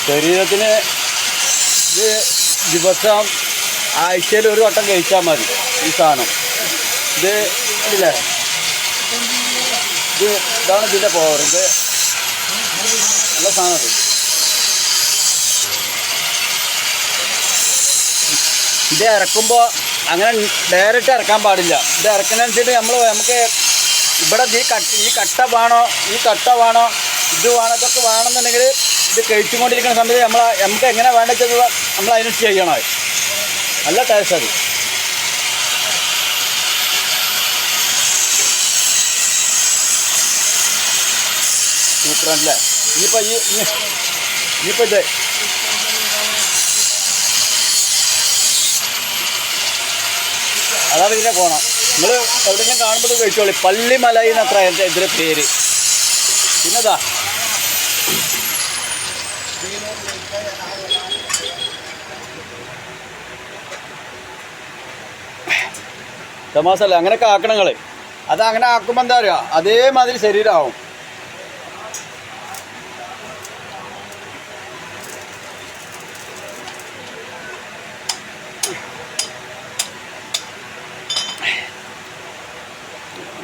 ശരീരത്തിന് ഇത് ദിവസം ആഴ്ചയിൽ ഒരു വട്ടം കഴിച്ചാൽ മതി ഈ സാധനം. ഇത് ഇല്ലേ, ഇതാണ് ഇതിൻ്റെ പവർ. ഇത് നല്ല സാധനം. ഇത് ഇറക്കുമ്പോൾ അങ്ങനെ ഡയറക്റ്റ് ഇറക്കാൻ പാടില്ല. ഇത് ഇറക്കുന്നതനുസരിച്ച് നമുക്ക് ഇവിടെ ഈ കട്ട വേണോ ഇത് വേണോ ഇതൊക്കെ വേണമെന്നുണ്ടെങ്കിൽ ഇത് കഴിച്ചുകൊണ്ടിരിക്കുന്ന സമയത്ത് നമുക്ക് എങ്ങനെ വേണ്ടത് നമ്മൾ അതിന് ചെയ്യണം. നല്ല ടേസ്റ്റ് അത്. സൂപ്പറല്ലേ. ഇനിയിപ്പോൾ ഇത് അതാണ് ഇതിനെ പോകണം. നിങ്ങൾ എവിടെയെങ്കിലും കാണുമ്പോൾ കഴിച്ചോളി. പള്ളിമല എന്നത്ര ഇതിൻ്റെ പേര്. പിന്നെതാ തമാസല്ല. അങ്ങനെയൊക്കെ ആക്കണങ്ങൾ. അതങ്ങനെ ആക്കുമ്പോൾ എന്താ പറയുക, അതേമാതിരി ശരീരമാവും.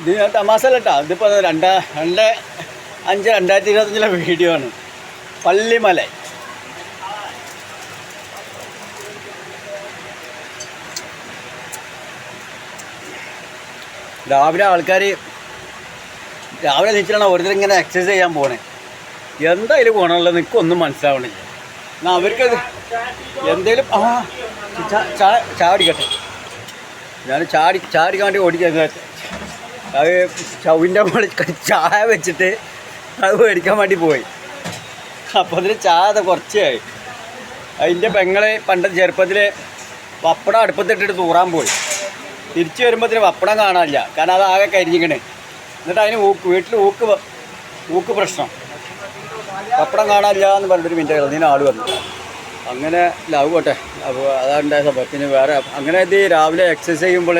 ഇത് തമാസല്ല കേട്ടോ. ഇതിപ്പോൾ 2/5/2025 വീഡിയോ ആണ്. പള്ളിമല. രാവിലെ ആൾക്കാർ രാവിലെ നീച്ചിട്ടാണ് ഓരോരുത്തർ ഇങ്ങനെ എക്സസൈസ് ചെയ്യാൻ പോണേ. എന്താ ഇതിൽ പോകണമല്ലോ എനിക്കൊന്നും മനസ്സിലാവണില്ല. എന്നാൽ അവർക്ക് എന്തേലും ചായ അടിക്കട്ടെ. ഞാൻ ചാടിക്കാൻ വേണ്ടി ഓടിക്കാൻ അത് സ്റ്റൗവിൻ്റെ മുകളിൽ ചായ വെച്ചിട്ട് അത് മേടിക്കാൻ വേണ്ടി പോയി. അപ്പോൾ അതിൽ ചായ കുറച്ചായി. അതിൻ്റെ പെങ്ങളെ പണ്ട് ചെറുപ്പത്തിൽ പപ്പടം അടുപ്പത്തിട്ടിട്ട് തൂറാൻ പോയി. തിരിച്ച് വരുമ്പോഴത്തേന് പപ്പടം കാണാനില്ല. കാരണം അത് ആകെ കരിഞ്ഞിക്കണേ. എന്നിട്ട് അതിന് വീട്ടിൽ ഊക്ക് പ്രശ്നം. പപ്പടം കാണാനില്ല എന്ന് പറഞ്ഞിട്ടൊരു മിനിറ്റ് അതിന് ആൾ വന്നു. അങ്ങനെ ലവ് പോട്ടെ. അപ്പോൾ അതുണ്ടായ സംഭവം. പിന്നെ വേറെ അങ്ങനെ ഇത് രാവിലെ എക്സസൈസ് ചെയ്യുമ്പോൾ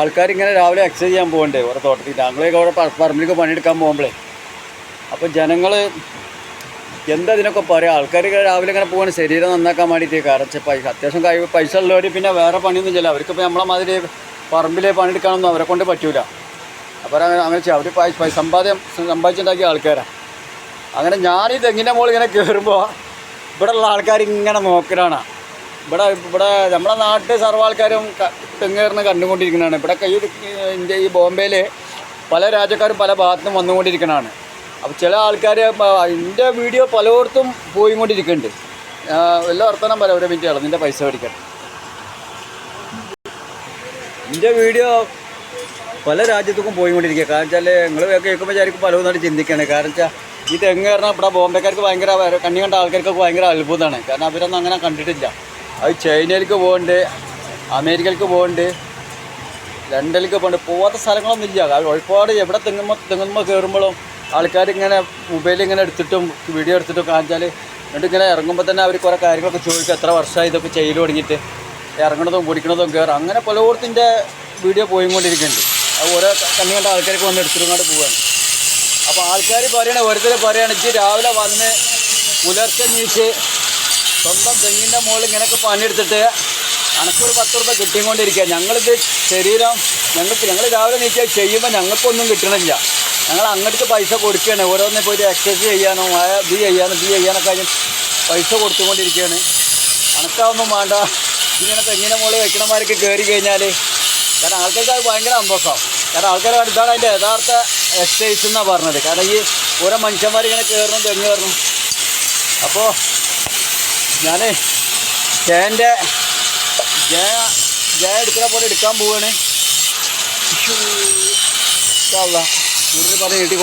ആൾക്കാരിങ്ങനെ രാവിലെ എക്സസൈസ് ചെയ്യാൻ പോകുന്നുണ്ട് ഓരോ തോട്ടത്തിൽ. ഞങ്ങളൊക്കെ അവിടെ പറമ്പിലേക്ക് പണിയെടുക്കാൻ പോകുമ്പോഴേ അപ്പോൾ ജനങ്ങൾ എന്താ ഇതിനൊക്കെ പറയുക. ആൾക്കാർ രാവിലെ ഇങ്ങനെ പോകണം ശരീരം നന്നാക്കാൻ വേണ്ടിയിട്ട്. കാരണം അത്യാവശ്യം പൈസ ഉള്ളവർ പിന്നെ വേറെ പണിയൊന്നും ചെയ്യില്ല. അവർക്കിപ്പോൾ നമ്മളെ മാതിരി പറമ്പിൽ പണിയെടുക്കാനൊന്നും അവരെ കൊണ്ട് പറ്റൂല. അപ്പോൾ അങ്ങനെ അവർ സമ്പാദിച്ചുണ്ടാക്കിയ ആൾക്കാരാണ്. അങ്ങനെ ഞാനീ തെങ്ങിൻ്റെ മുകളിൽ ഇങ്ങനെ കയറുമ്പോൾ ഇവിടെ ഉള്ള ആൾക്കാർ ഇങ്ങനെ നോക്കലാണ്. ഇവിടെ നമ്മളെ നാട്ടിൽ സർവ്വ ആൾക്കാരും തെങ്ങേറിന് കണ്ടുകൊണ്ടിരിക്കുന്നതാണ്. ഇവിടെ ഈ ബോംബെയിൽ പല രാജ്യക്കാരും പല ഭാഗത്തും വന്നുകൊണ്ടിരിക്കുന്നതാണ്. അപ്പോൾ ചില ആൾക്കാർ എൻ്റെ വീഡിയോ പലയിടത്തും പോയിക്കൊണ്ടിരിക്കുന്നുണ്ട്. വല്ല വർത്തമാനം പറയാം. ഒരു മിനിറ്റ് നിൻ്റെ പൈസ മേടിക്കട്ടെ. എൻ്റെ വീഡിയോ പല രാജ്യത്തേക്കും പോയിക്കൊണ്ടിരിക്കുക. കാരണം വെച്ചാൽ നിങ്ങൾ കേൾക്കുമ്പോൾ വിചാരിക്കും പലവന്നായിട്ട് ചിന്തിക്കുകയാണ്. കാരണം വെച്ചാൽ ഈ തെങ്ങ് കാരണം ഇവിടെ ബോംബെക്കാർക്ക് ഭയങ്കര കണ്ണി കണ്ട ആൾക്കാർക്കൊക്കെ ഭയങ്കര അത്ഭുതമാണ്. കാരണം അവരൊന്നും അങ്ങനെ കണ്ടിട്ടില്ല. അത് ചൈനയിലേക്ക് പോകുന്നുണ്ട്, അമേരിക്കയിലേക്ക് പോകുന്നുണ്ട്, ലണ്ടനിലേക്ക് പോകുന്നുണ്ട്. പോകാത്ത സ്ഥലങ്ങളൊന്നും ഇല്ല. ഒരുപാട് എവിടെ തെങ്ങുമ്പോൾ കയറുമ്പോഴും ആൾക്കാരിങ്ങനെ മൊബൈലിങ്ങനെ എടുത്തിട്ടും വീഡിയോ എടുത്തിട്ടും കാണിച്ചാൽ എന്നിട്ട് ഇങ്ങനെ ഇറങ്ങുമ്പോൾ തന്നെ അവർ കുറേ കാര്യങ്ങളൊക്കെ ചോദിക്കും. എത്ര വർഷമായി ഇതൊക്കെ ചെയ്യൽ തുടങ്ങിയിട്ട്, ഇറങ്ങണതും കുടിക്കണതും കയറും. അങ്ങനെ പലയിടത്തിൻ്റെ വീഡിയോ പോയിക്കൊണ്ടിരിക്കുന്നുണ്ട്. അത് ഓരോ കണ്ണി കണ്ട ആൾക്കാർക്ക് വന്ന് എടുത്തിട്ടുകൊണ്ട് പോവുകയാണ്. അപ്പോൾ ആൾക്കാർ ഓരോരുത്തർ പറയുകയാണ് ഇജ്ജ് രാവിലെ വന്ന് പുലർച്ചെ നീച്ച് സ്വന്തം തെങ്ങിൻ്റെ മുകളിൽ ഇങ്ങനെയൊക്കെ പണിയെടുത്തിട്ട് അനക്കൊരു 10 രൂപ കിട്ടിക്കൊണ്ടിരിക്കുക. ഞങ്ങളിത് ശരീരം ഞങ്ങൾ രാവിലെ നീച്ച് ചെയ്യുമ്പോൾ ഞങ്ങൾക്കൊന്നും കിട്ടണില്ല. ഞങ്ങൾ അങ്ങോട്ട് പൈസ കൊടുക്കുകയാണ്. ഓരോന്നിനെ പോയിട്ട് എക്സസൈസ് ചെയ്യാനോ ഇത് ചെയ്യാനൊക്കെ പൈസ കൊടുത്തുകൊണ്ടിരിക്കുകയാണ്. അനക്കാവൊന്നും വേണ്ട. ഇങ്ങനെ തെങ്ങിൻ്റെ മുകളിൽ വെക്കണമാരൊക്കെ കയറി കഴിഞ്ഞാൽ കാരണം ആൾക്കാർക്ക് അത് ഭയങ്കര സന്തോഷമാവും. കാരണം ആൾക്കാർ ഇതാണ് അതിൻ്റെ യഥാർത്ഥ എക്സസൈസ് എന്നാണ് പറഞ്ഞത്. കാരണം ഈ ഓരോ മനുഷ്യന്മാരിങ്ങനെ കയറണം തെങ്ങ് കയറണം. അപ്പോൾ ഞാൻ ജയ എടുക്കുന്ന പോലെ എടുക്കാൻ പോവുകയാണ്. കൂടുതൽ പറഞ്ഞ് നീട്ടി